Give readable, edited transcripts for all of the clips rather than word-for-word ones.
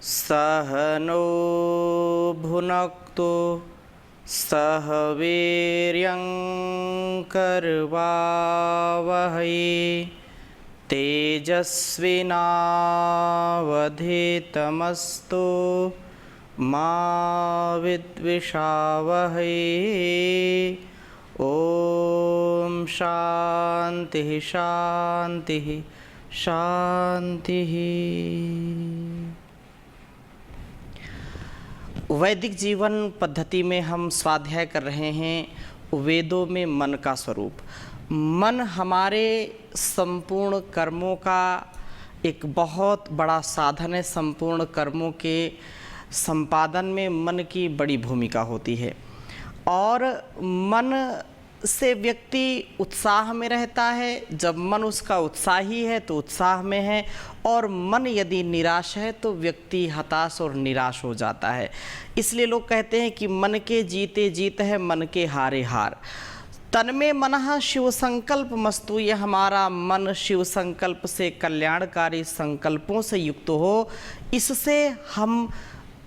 सह नो भुनक्तु सह वीर्यं करवावहै तेजस्विनावधीतमस्तु मा विद्विषावहै। ओम शांति शांति शांति। वैदिक जीवन पद्धति में हम स्वाध्याय कर रहे हैं वेदों में मन का स्वरूप। मन हमारे संपूर्ण कर्मों का एक बहुत बड़ा साधन है। संपूर्ण कर्मों के संपादन में मन की बड़ी भूमिका होती है और मन से व्यक्ति उत्साह में रहता है। जब मन उसका उत्साही है तो उत्साह में है, और मन यदि निराश है तो व्यक्ति हताश और निराश हो जाता है। इसलिए लोग कहते हैं कि मन के जीते जीत है, मन के हारे हार। तन में मनः शिव संकल्प मस्तु, ये हमारा मन शिव संकल्प से, कल्याणकारी संकल्पों से युक्त हो। इससे हम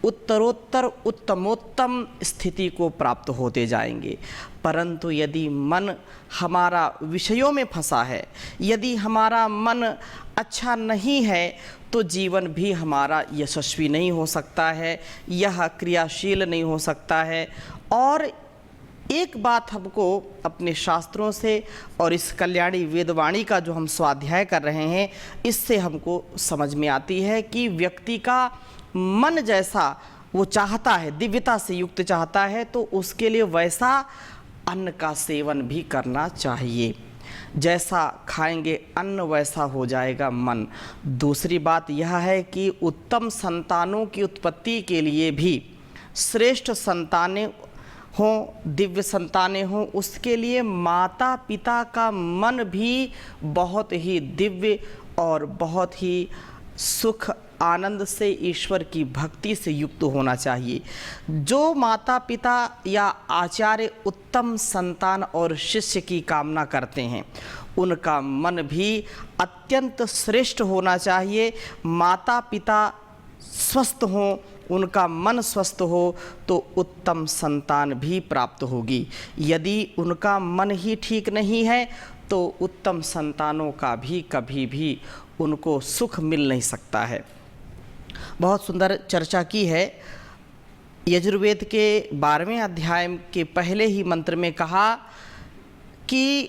उत्तरोत्तर उत्तमोत्तम स्थिति को प्राप्त होते जाएंगे। परंतु यदि मन हमारा विषयों में फंसा है, यदि हमारा मन अच्छा नहीं है, तो जीवन भी हमारा यशस्वी नहीं हो सकता है, यह क्रियाशील नहीं हो सकता है। और एक बात हमको अपने शास्त्रों से और इस कल्याणी वेदवाणी का जो हम स्वाध्याय कर रहे हैं, इससे हमको समझ में आती है कि व्यक्ति का मन जैसा वो चाहता है, दिव्यता से युक्त चाहता है, तो उसके लिए वैसा अन्न का सेवन भी करना चाहिए। जैसा खाएंगे अन्न वैसा हो जाएगा मन। दूसरी बात यह है कि उत्तम संतानों की उत्पत्ति के लिए भी, श्रेष्ठ संतानें हों, दिव्य संतानें हों, उसके लिए माता पिता का मन भी बहुत ही दिव्य और बहुत ही सुख आनंद से, ईश्वर की भक्ति से युक्त होना चाहिए। जो माता पिता या आचार्य उत्तम संतान और शिष्य की कामना करते हैं, उनका मन भी अत्यंत श्रेष्ठ होना चाहिए। माता पिता स्वस्थ हों, उनका मन स्वस्थ हो, तो उत्तम संतान भी प्राप्त होगी। यदि उनका मन ही ठीक नहीं है तो उत्तम संतानों का भी कभी भी उनको सुख मिल नहीं सकता है। बहुत सुंदर चर्चा की है। यजुर्वेद के 12वें अध्याय के पहले ही मंत्र में कहा कि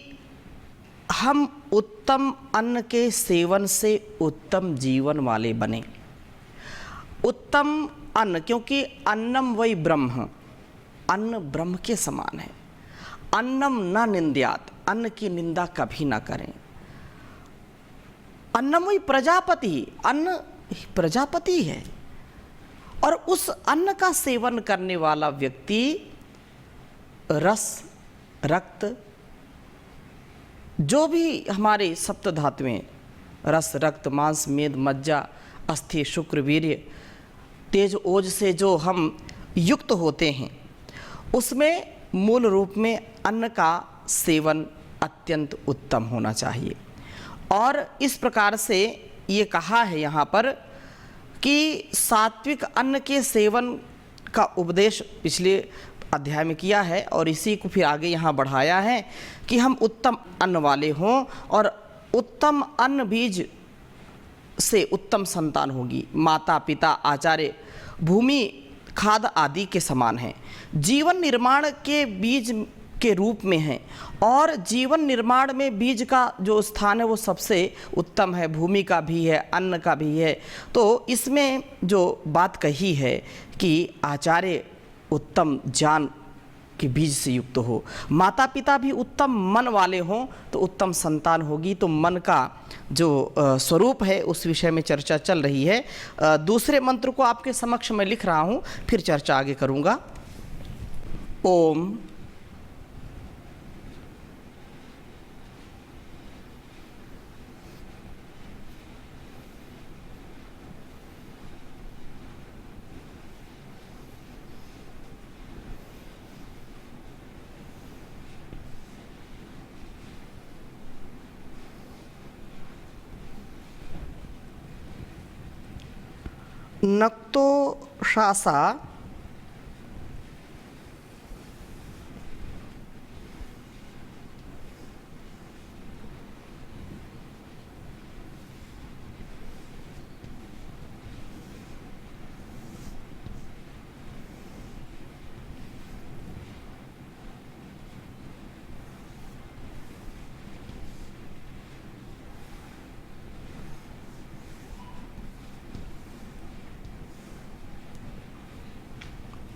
हम उत्तम अन्न के सेवन से उत्तम जीवन वाले बने। उत्तम अन्न, क्योंकि अन्नम वही ब्रह्म, अन्न ब्रह्म के समान है। अन्नम न निंद्यात, अन्न की निंदा कभी ना करें। अन्नम वही प्रजापति, अन्न प्रजापति है, और उस अन्न का सेवन करने वाला व्यक्ति रस, रक्त, जो भी हमारे सप्त धातुएं, रस, रक्त, मांस, मेद, मज्जा, अस्थि, शुक्र, वीर्य, तेज, ओज से जो हम युक्त होते हैं, उसमें मूल रूप में अन्न का सेवन अत्यंत उत्तम होना चाहिए। और इस प्रकार से ये कहा है यहाँ पर कि सात्विक अन्न के सेवन का उपदेश पिछले अध्याय में किया है, और इसी को फिर आगे यहाँ बढ़ाया है कि हम उत्तम अन्न वाले हों, और उत्तम अन्न बीज से उत्तम संतान होगी। माता पिता आचार्य भूमि खाद आदि के समान हैं, जीवन निर्माण के बीज के रूप में हैं, और जीवन निर्माण में बीज का जो स्थान है वो सबसे उत्तम है। भूमि का भी है, अन्न का भी है। तो इसमें जो बात कही है कि आचार्य उत्तम ज्ञान के बीज से युक्त हो, माता पिता भी उत्तम मन वाले हों, तो उत्तम संतान होगी। तो मन का जो स्वरूप है उस विषय में चर्चा चल रही है। दूसरे मंत्र को आपके समक्ष मैं लिख रहा हूँ, फिर चर्चा आगे करूँगा। ओम नक्तो शासा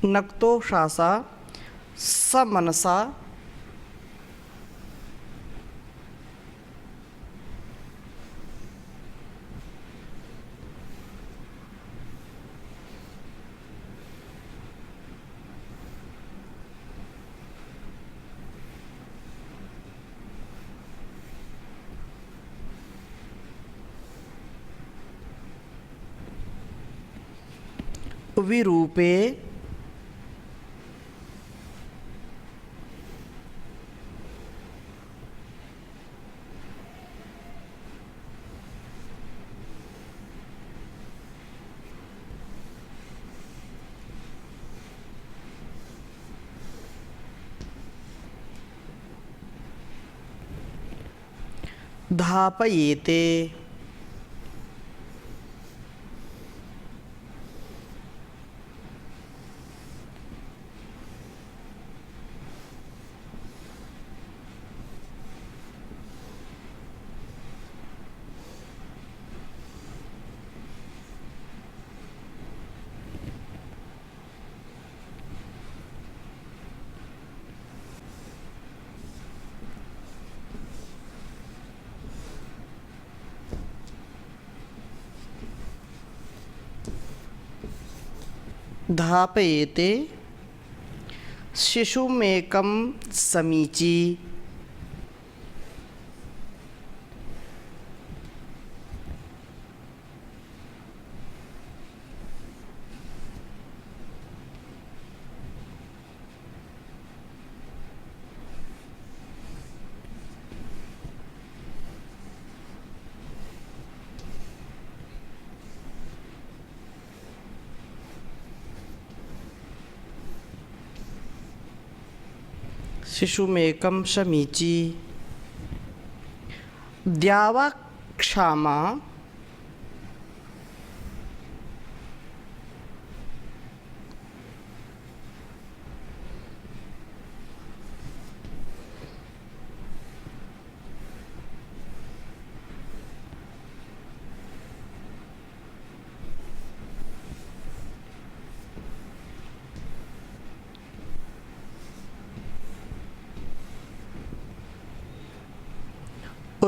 नक्तो शासा समनसा विरूपे धापयेते धापयेते शिशुमेकं समीची शिशुमेकं समीची द्यावा क्षामा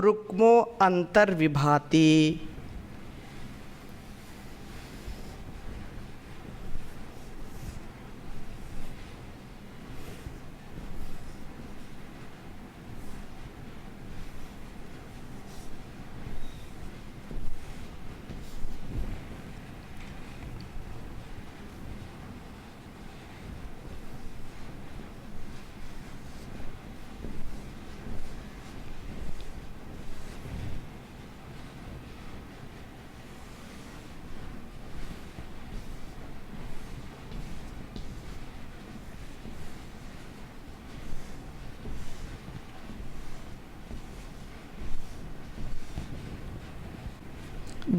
रुक्मो अंतर्विभाति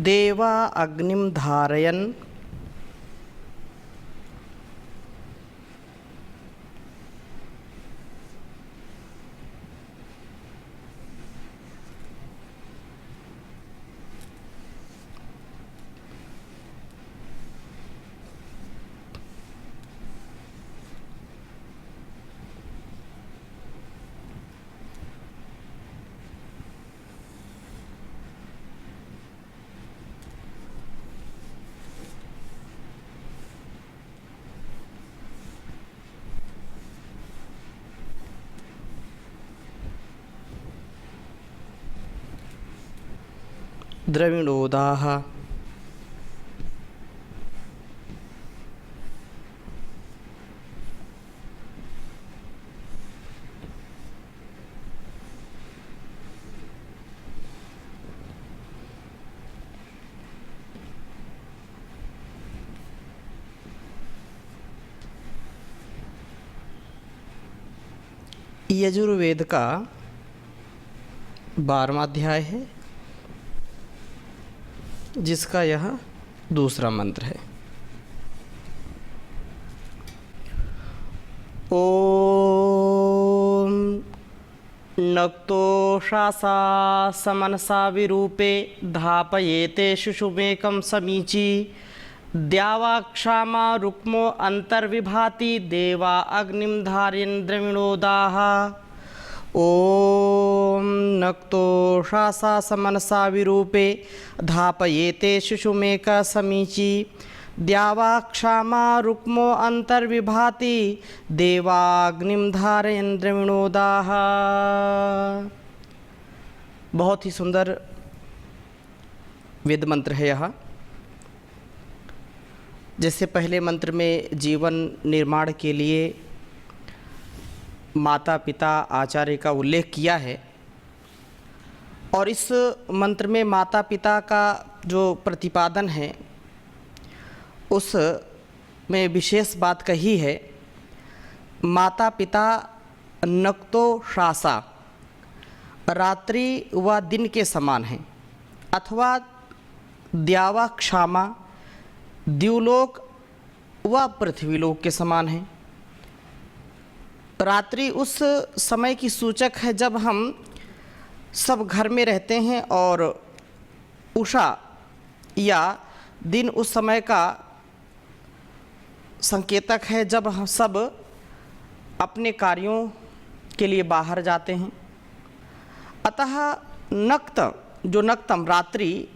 देवा अग्निम धारयन् द्रविणोदाः यजुर्वेद का 12वां अध्याय है, जिसका यह दूसरा मंत्र है। ओम नक्तोषासा समनसा विरूपे धापयेते शुशुमेकं समीची द्यावा क्षामा रुक्मो अंतर्विभाति देवा अग्निम धारेन्द्रविणोदाः। ओम नक्तोषासा समनसा विरूपे धापयेते शिशुमेक समीची द्यावा क्षामा रुक्मो अंतर्विभाति देवाग्निम धारेन्द्रविणोदाः। बहुत ही सुंदर वेद मंत्र है यह। जैसे पहले मंत्र में जीवन निर्माण के लिए माता पिता आचार्य का उल्लेख किया है, और इस मंत्र में माता पिता का जो प्रतिपादन है उस में विशेष बात कही है। माता पिता नक्तो शासा रात्रि व दिन के समान हैं, अथवा द्यावा क्षामा द्युलोक व पृथ्वीलोक के समान हैं। रात्रि उस समय की सूचक है जब हम सब घर में रहते हैं, और उषा या दिन उस समय का संकेतक है जब हम सब अपने कार्यों के लिए बाहर जाते हैं। अतः नक्त जो नक्तम रात्रि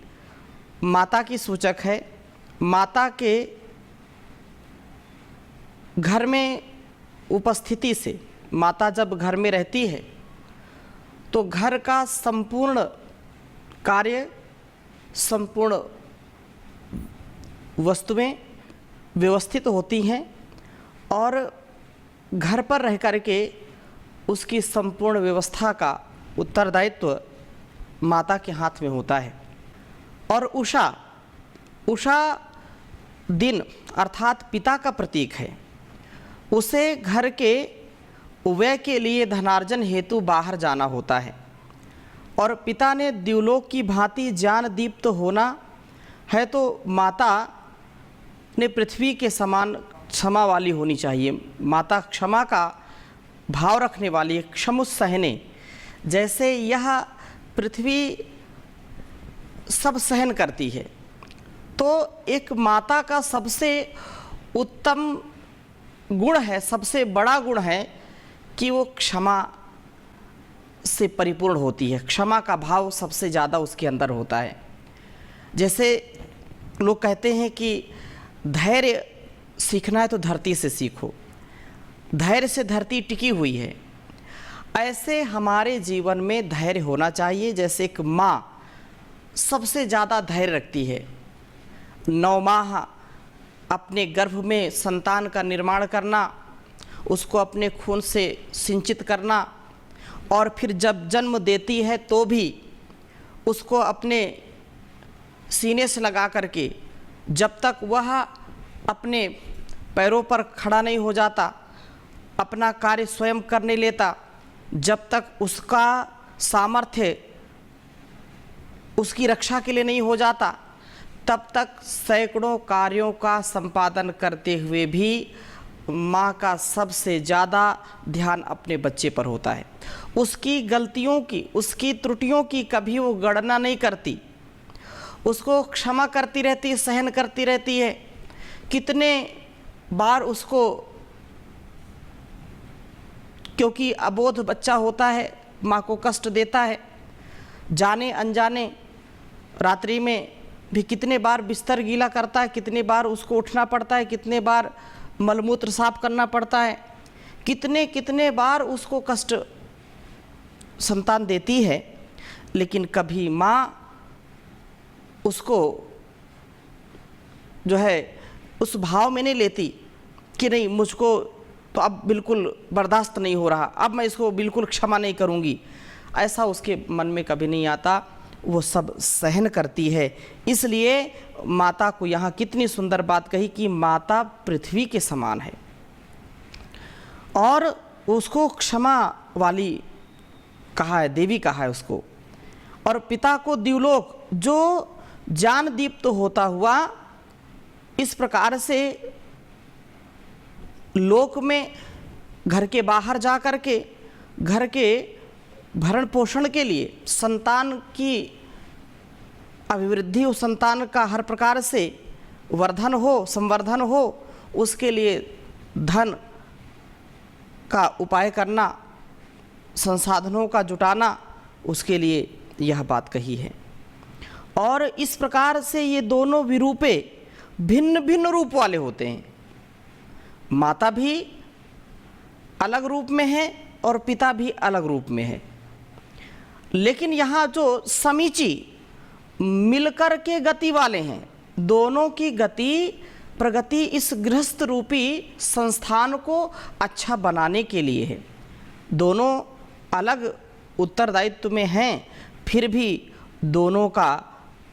माता की सूचक है। माता के घर में उपस्थिति से, माता जब घर में रहती है तो घर का संपूर्ण कार्य, संपूर्ण वस्तुएं व्यवस्थित होती हैं, और घर पर रह कर के उसकी संपूर्ण व्यवस्था का उत्तरदायित्व माता के हाथ में होता है। और उषा दिन अर्थात पिता का प्रतीक है। उसे घर के व्यय के लिए धनार्जन हेतु बाहर जाना होता है, और पिता ने द्युलोक की भांति ज्ञान दीप्त होना है, तो माता ने पृथ्वी के समान क्षमा वाली होनी चाहिए। माता क्षमा का भाव रखने वाली है, क्षमुसहने। जैसे यह पृथ्वी सब सहन करती है, तो एक माता का सबसे उत्तम गुण है, सबसे बड़ा गुण है कि वो क्षमा से परिपूर्ण होती है। क्षमा का भाव सबसे ज़्यादा उसके अंदर होता है। जैसे लोग कहते हैं कि धैर्य सीखना है तो धरती से सीखो, धैर्य से धरती टिकी हुई है। ऐसे हमारे जीवन में धैर्य होना चाहिए। जैसे एक माँ सबसे ज़्यादा धैर्य रखती है, 9 माह अपने गर्भ में संतान का निर्माण करना, उसको अपने खून से सिंचित करना, और फिर जब जन्म देती है तो भी उसको अपने सीने से लगा करके, जब तक वह अपने पैरों पर खड़ा नहीं हो जाता, अपना कार्य स्वयं करने लेता, जब तक उसका सामर्थ्य उसकी रक्षा के लिए नहीं हो जाता, तब तक सैकड़ों कार्यों का संपादन करते हुए भी माँ का सबसे ज़्यादा ध्यान अपने बच्चे पर होता है। उसकी गलतियों की, उसकी त्रुटियों की कभी वो गणना नहीं करती, उसको क्षमा करती रहती है, सहन करती रहती है। कितने बार उसको, क्योंकि अबोध बच्चा होता है, माँ को कष्ट देता है, जाने अनजाने रात्रि में भी कितने बार बिस्तर गीला करता है, कितने बार उसको उठना पड़ता है, कितने बार मलमूत्र साफ करना पड़ता है, कितने बार उसको कष्ट संतान देती है। लेकिन कभी माँ उसको जो है उस भाव में नहीं लेती कि नहीं, मुझको तो अब बिल्कुल बर्दाश्त नहीं हो रहा, अब मैं इसको बिल्कुल क्षमा नहीं करूँगी। ऐसा उसके मन में कभी नहीं आता, वो सब सहन करती है। इसलिए माता को यहाँ कितनी सुंदर बात कही कि माता पृथ्वी के समान है, और उसको क्षमा वाली कहा है, देवी कहा है उसको, और पिता को दिवलोक, जो ज्ञान दीप्त होता हुआ इस प्रकार से लोक में घर के बाहर जा कर के घर के भरण पोषण के लिए संतान की अभिवृद्धि, उस संतान का हर प्रकार से वर्धन हो, संवर्धन हो, उसके लिए धन का उपाय करना, संसाधनों का जुटाना, उसके लिए यह बात कही है। और इस प्रकार से ये दोनों विरूपे भिन्न भिन्न रूप वाले होते हैं। माता भी अलग रूप में है और पिता भी अलग रूप में है, लेकिन यहाँ जो समीची मिलकर के गति वाले हैं, दोनों की गति प्रगति इस गृहस्थ रूपी संस्थान को अच्छा बनाने के लिए है। दोनों अलग उत्तरदायित्व में हैं, फिर भी दोनों का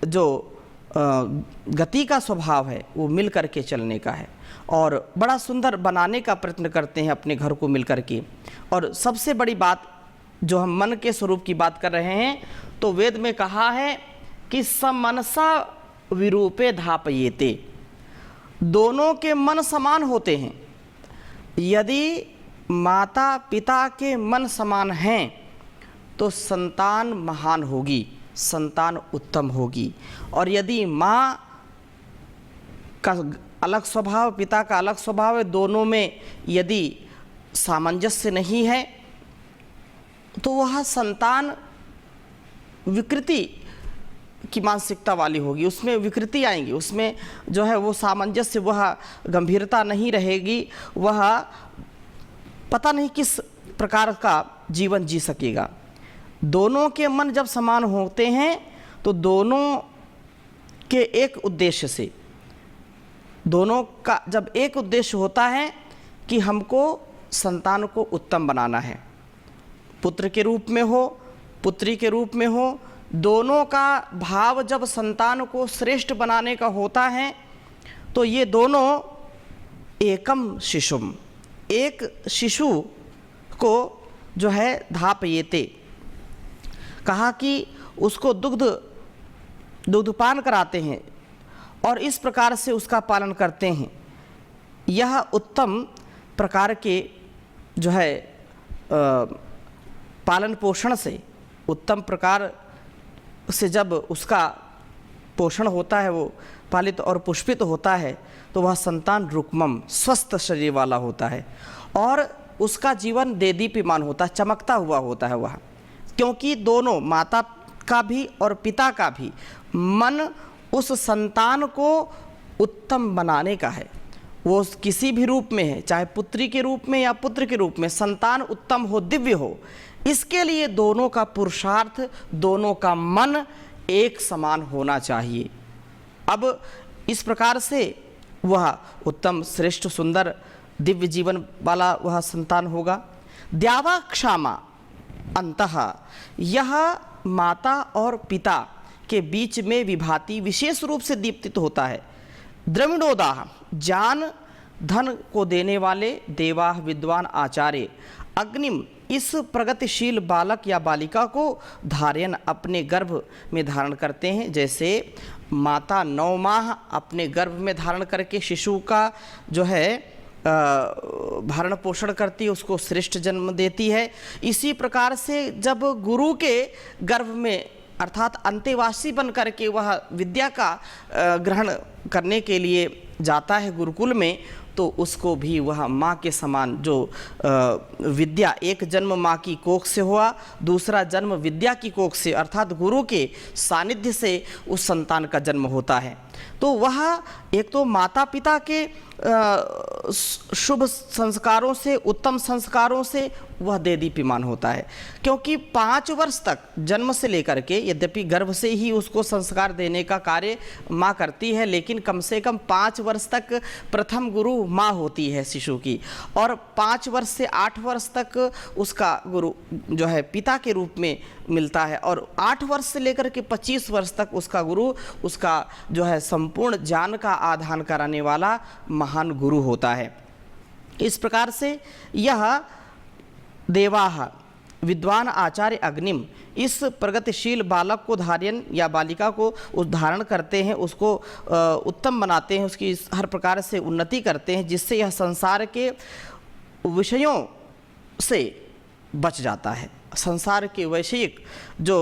जो गति का स्वभाव है वो मिल कर के चलने का है और बड़ा सुंदर बनाने का प्रयत्न करते हैं अपने घर को मिल कर के। और सबसे बड़ी बात जो हम मन के स्वरूप की बात कर रहे हैं, तो वेद में कहा है कि समनसा विरूपे धापयेते, दोनों के मन समान होते हैं। यदि माता पिता के मन समान हैं तो संतान महान होगी, संतान उत्तम होगी। और यदि माँ का अलग स्वभाव, पिता का अलग स्वभाव है, दोनों में यदि सामंजस्य नहीं है तो वह संतान विकृति की मानसिकता वाली होगी, उसमें विकृति आएंगी, उसमें जो है वो सामंजस्य, वह गंभीरता नहीं रहेगी, वह पता नहीं किस प्रकार का जीवन जी सकेगा। दोनों के मन जब समान होते हैं तो दोनों के एक उद्देश्य से, दोनों का जब एक उद्देश्य होता है कि हमको संतान को उत्तम बनाना है, पुत्र के रूप में हो, पुत्री के रूप में हो, दोनों का भाव जब संतान को श्रेष्ठ बनाने का होता है तो ये दोनों एकम शिशुम, एक शिशु को जो है धापयेते, कहा कि उसको दुग्धपान कराते हैं और इस प्रकार से उसका पालन करते हैं। यह उत्तम प्रकार के जो है पालन पोषण से, उत्तम प्रकार से जब उसका पोषण होता है, वो पालित और पुष्पित होता है, तो वह संतान रुक्मम, स्वस्थ शरीर वाला होता है और उसका जीवन देदीप्यमान होता है, चमकता हुआ होता है वह, क्योंकि दोनों माता का भी और पिता का भी मन उस संतान को उत्तम बनाने का है। वो किसी भी रूप में है, चाहे पुत्री के रूप में या पुत्र के रूप में, संतान उत्तम हो, दिव्य हो, इसके लिए दोनों का पुरुषार्थ, दोनों का मन एक समान होना चाहिए। अब इस प्रकार से वह उत्तम, श्रेष्ठ, सुंदर, दिव्य जीवन वाला वह संतान होगा। द्यावा क्षामा अंतः, यह माता और पिता के बीच में विभाति विशेष रूप से दीप्तित होता है। द्रविणोदाह, ज्ञान धन को देने वाले देवाह विद्वान आचार्य अग्निम, इस प्रगतिशील बालक या बालिका को धार्यन, अपने गर्भ में धारण करते हैं। जैसे माता 9 माह अपने गर्भ में धारण करके शिशु का जो है भरण पोषण करती है, उसको श्रेष्ठ जन्म देती है। इसी प्रकार से जब गुरु के गर्भ में अर्थात अंतेवासी बन करके वह विद्या का ग्रहण करने के लिए जाता है गुरुकुल में, तो उसको भी वह माँ के समान जो विद्या, एक जन्म माँ की कोख से हुआ, दूसरा जन्म विद्या की कोख से अर्थात गुरु के सानिध्य से उस संतान का जन्म होता है। तो वह एक तो माता पिता के शुभ संस्कारों से, उत्तम संस्कारों से वह देदीप्यमान होता है, क्योंकि 5 वर्ष तक जन्म से लेकर के, यद्यपि गर्भ से ही उसको संस्कार देने का कार्य माँ करती है, लेकिन कम से कम 5 वर्ष तक प्रथम गुरु माँ होती है शिशु की, और 5 वर्ष से 8 वर्ष तक उसका गुरु जो है पिता के रूप में मिलता है, और 8 वर्ष से लेकर के 25 वर्ष तक उसका गुरु, उसका जो है संपूर्ण ज्ञान का आधान कराने वाला महान गुरु होता है। इस प्रकार से यह देवाह विद्वान आचार्य अग्निम इस प्रगतिशील बालक को धारण या बालिका को धारण करते हैं, उसको उत्तम बनाते हैं, उसकी हर प्रकार से उन्नति करते हैं, जिससे यह संसार के विषयों से बच जाता है। संसार के वैषयिक जो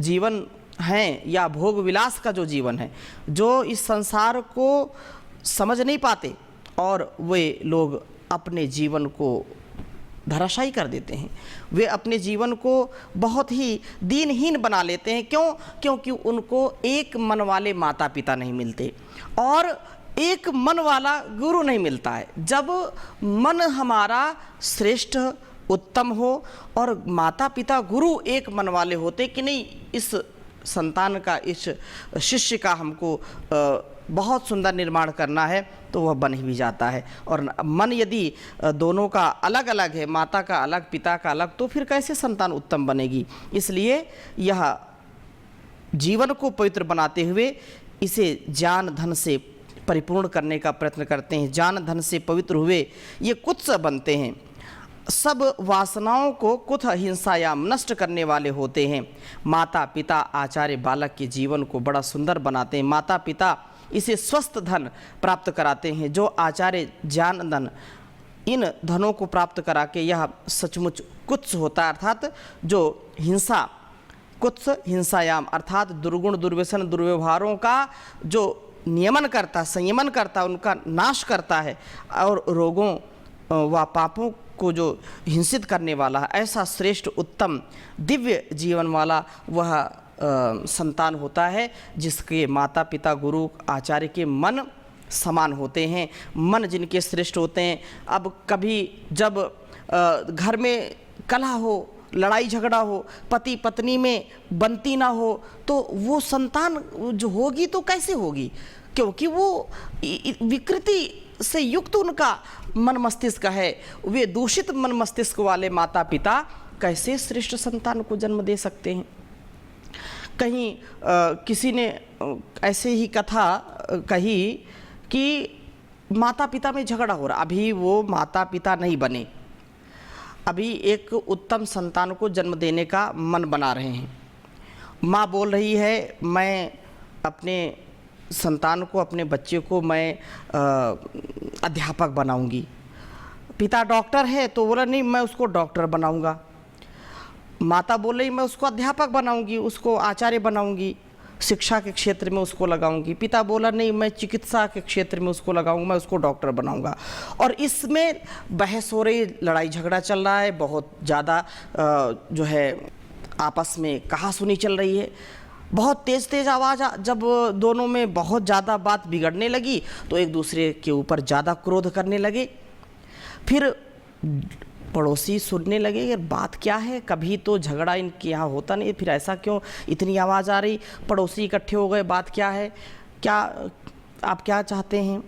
जीवन हैं या भोग विलास का जो जीवन है, जो इस संसार को समझ नहीं पाते और वे लोग अपने जीवन को धराशायी कर देते हैं, वे अपने जीवन को बहुत ही दीनहीन बना लेते हैं। क्यों? क्योंकि उनको एक मन वाले माता पिता नहीं मिलते और एक मन वाला गुरु नहीं मिलता है। जब मन हमारा श्रेष्ठ उत्तम हो और माता पिता गुरु एक मन वाले होते कि नहीं, इस संतान का, इस शिष्य का हमको बहुत सुंदर निर्माण करना है, तो वह बन ही भी जाता है। और मन यदि दोनों का अलग अलग है, माता का अलग पिता का अलग, तो फिर कैसे संतान उत्तम बनेगी। इसलिए यह जीवन को पवित्र बनाते हुए इसे ज्ञान धन से परिपूर्ण करने का प्रयत्न करते हैं। ज्ञान धन से पवित्र हुए ये कुत्स बनते हैं, सब वासनाओं को कुथ हिंसायाम नष्ट करने वाले होते हैं। माता पिता आचार्य बालक के जीवन को बड़ा सुंदर बनाते हैं। माता पिता इसे स्वस्थ धन प्राप्त कराते हैं, जो आचार्य ज्ञान धन, इन धनों को प्राप्त करा के यह सचमुच कुत्स होता है, अर्थात जो हिंसा, कुत्स हिंसायाम अर्थात दुर्गुण दुर्व्यसन दुर्व्यवहारों का जो नियमन करता, संयमन करता, उनका नाश करता है और रोगों व पापों को जो हिंसित करने वाला है, ऐसा श्रेष्ठ उत्तम दिव्य जीवन वाला वह संतान होता है जिसके माता पिता गुरु आचार्य के मन समान होते हैं, मन जिनके श्रेष्ठ होते हैं। अब कभी जब घर में कलह हो, लड़ाई झगड़ा हो, पति पत्नी में बनती ना हो, तो वो संतान जो होगी तो कैसे होगी, क्योंकि वो विकृति से युक्त उनका मन मस्तिष्क है। वे दूषित मन मस्तिष्क वाले माता पिता कैसे श्रेष्ठ संतान को जन्म दे सकते हैं। कहीं किसी ने ऐसे ही कथा कही कि माता पिता में झगड़ा हो रहा, अभी वो माता पिता नहीं बने, अभी एक उत्तम संतान को जन्म देने का मन बना रहे हैं। माँ बोल रही है मैं अपने संतान को, अपने बच्चे को मैं अध्यापक बनाऊंगी। पिता डॉक्टर है तो बोला नहीं मैं उसको डॉक्टर बनाऊंगा। माता बोल रही मैं उसको अध्यापक बनाऊंगी, उसको आचार्य बनाऊंगी, शिक्षा के क्षेत्र में उसको लगाऊंगी। पिता बोला नहीं मैं चिकित्सा के क्षेत्र में उसको लगाऊंगा, मैं उसको डॉक्टर बनाऊंगा। और इसमें बहस हो रही, लड़ाई झगड़ा चल रहा है, बहुत ज़्यादा जो है आपस में कहासुनी चल रही है। बहुत तेज़ तेज़ आवाज़ जब दोनों में बहुत ज़्यादा बात बिगड़ने लगी तो एक दूसरे के ऊपर ज़्यादा क्रोध करने लगे। फिर पड़ोसी सुनने लगे यार बात क्या है, कभी तो झगड़ा इनके यहाँ होता नहीं, फिर ऐसा क्यों इतनी आवाज़ आ रही। पड़ोसी इकट्ठे हो गए, बात क्या है, क्या आप क्या चाहते हैं।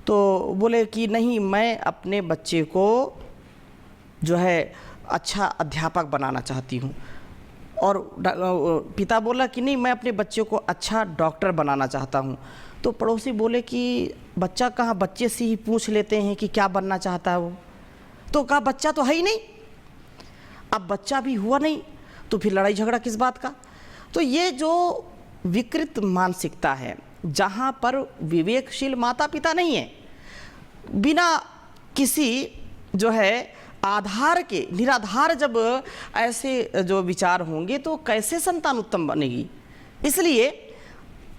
तो बोले कि नहीं मैं अपने बच्चे को जो है अच्छा अध्यापक बनाना चाहती हूँ। और पिता बोला कि नहीं मैं अपने बच्चे को अच्छा डॉक्टर बनाना चाहता हूँ। तो पड़ोसी बोले कि बच्चा कहाँ, बच्चे से ही पूछ लेते हैं कि क्या बनना चाहता है वो। तो कहा बच्चा तो है ही नहीं, अब बच्चा भी हुआ नहीं तो फिर लड़ाई झगड़ा किस बात का। तो ये जो विकृत मानसिकता है, जहाँ पर विवेकशील माता पिता नहीं है, बिना किसी जो है आधार के, निराधार जब ऐसे जो विचार होंगे तो कैसे संतान उत्तम बनेगी। इसलिए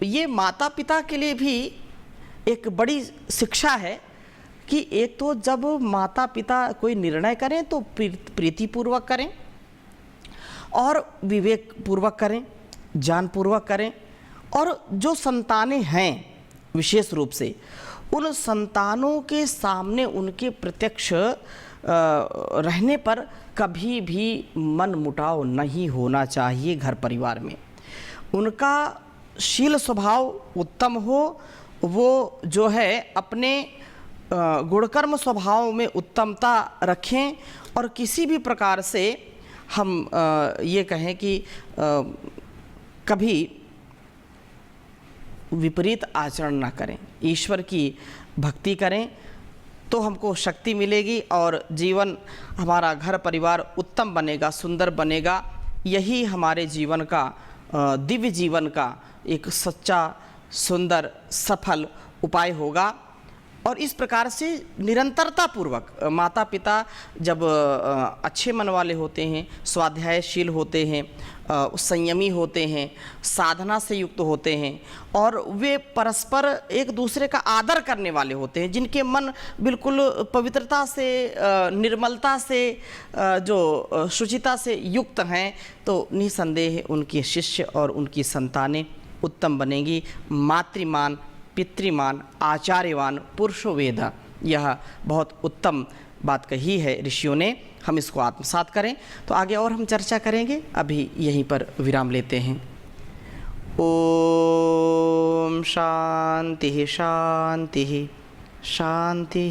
ये माता पिता के लिए भी एक बड़ी शिक्षा है कि एक तो जब माता पिता कोई निर्णय करें तो प्रीतिपूर्वक करें और विवेक पूर्वक करें, ज्ञानपूर्वक करें। और जो संतानें हैं विशेष रूप से, उन संतानों के सामने उनके प्रत्यक्ष रहने पर कभी भी मन मुटाव नहीं होना चाहिए। घर परिवार में उनका शील स्वभाव उत्तम हो, वो जो है अपने गुणकर्म स्वभाव में उत्तमता रखें और किसी भी प्रकार से हम ये कहें कि कभी विपरीत आचरण ना करें, ईश्वर की भक्ति करें, तो हमको शक्ति मिलेगी और जीवन, हमारा घर परिवार उत्तम बनेगा, सुंदर बनेगा। यही हमारे जीवन का, दिव्य जीवन का एक सच्चा, सुंदर, सफल उपाय होगा। और इस प्रकार से निरंतरता पूर्वक माता पिता जब अच्छे मन वाले होते हैं, स्वाध्यायशील होते हैं, संयमी होते हैं, साधना से युक्त होते हैं और वे परस्पर एक दूसरे का आदर करने वाले होते हैं, जिनके मन बिल्कुल पवित्रता से, निर्मलता से, जो शुचिता से युक्त हैं, तो निसंदेह उनके शिष्य और उनकी संतानें उत्तम बनेंगी। मातृमान, पितृमान, आचार्यवान पुरुषो वेद, यह बहुत उत्तम बात कही है ऋषियों ने। हम इसको आत्मसात करें तो आगे और हम चर्चा करेंगे। अभी यहीं पर विराम लेते हैं। ओम शांति शांति शांति।